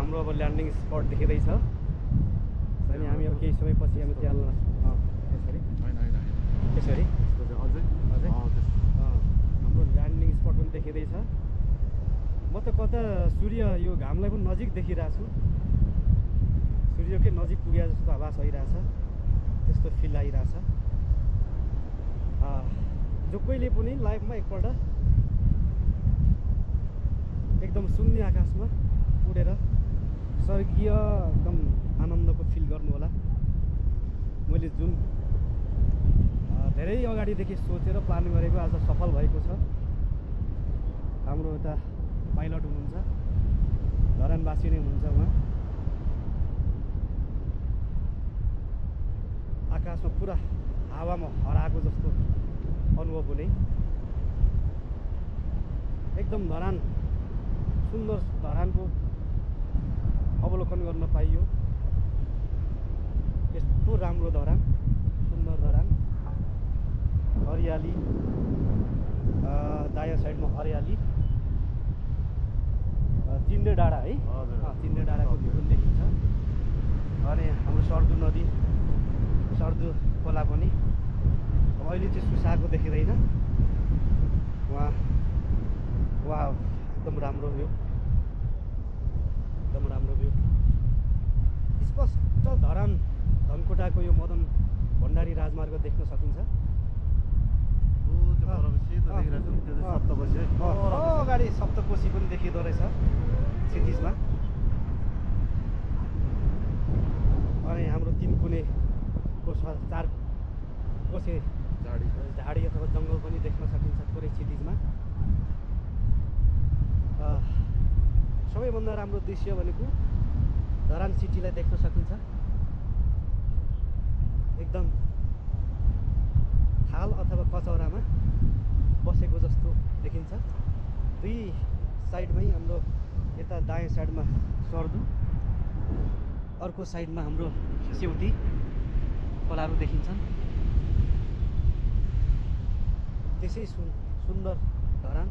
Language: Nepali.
हाम्रो अब ल्यान्डिङ स्पट देखिँदैछ अनि हामी अब केही समयपछि हामी त्यहाँ यसरी यसरी हाम्रो ल्यान्डिङ स्पट पनि देखिँदैछ। म त कता सूर्य यो घामलाई पनि नजिक देखिरहेको छु, सूर्यकै नजिक पुगे जस्तो आभास भइरहेछ, त्यस्तो फिल आइरहेछ। जो कोहीले पनि लाइफमा एकपल्ट एकदम शून्य आकाशमा उडेर स्वर्गीय एकदम आनन्दको फिल गर्नु होला। मैले जुन धेरै अगाडिदेखि सोचेर प्लान गरेको आज सफल भएको छ। हाम्रो यता पाइलट हुनुहुन्छ, धरानवासी नै हुनुहुन्छ उहाँ। आकाशमा पुरा हावामा हराएको जस्तो अनुभव हुने, एकदम धरान सुन्दर धरानको अवलोकन गर्न पाइयो। यस्तो राम्रो धरान, सुन्दर धरान, हरियाली, दायाँ साइडमा हरियाली, चिन्डे डाँडा है, चिन्डे डाँडाको भ्यू पनि देखिन्छ। अनि हाम्रो सर्दु नदी, सर्दु खोला पनि अब अहिले चाहिँ सुसाएको देखिँदैन। वहाँ एकदम राम्रो भ्यू, एकदम राम्रो भ्यू। स्पष्ट धरान धनकुटाको यो मदन भण्डारी राजमार्ग देख्न सकिन्छ। अगाडि सप्तकोशी पनि देखिँदो रहेछ क्षितिजमा। अनि हाम्रो तीन कुनेको 4 कोसे झाडी अथवा जङ्गल पनि देख्न सकिन्छ पुरै क्षितिजमा। सबैभन्दा राम्रो दृश्य भनेको धरान सिटीलाई देख्न सकिन्छ। एकदम खाल अथवा कचौरामा बसेको जस्तो देखिन्छ। दुई साइडमै हाम्रो यता दायाँ साइडमा सर्दु, अर्को साइडमा हाम्रो सेउटी खोलाहरू देखिन्छन्। त्यसै सुन्दर धरान।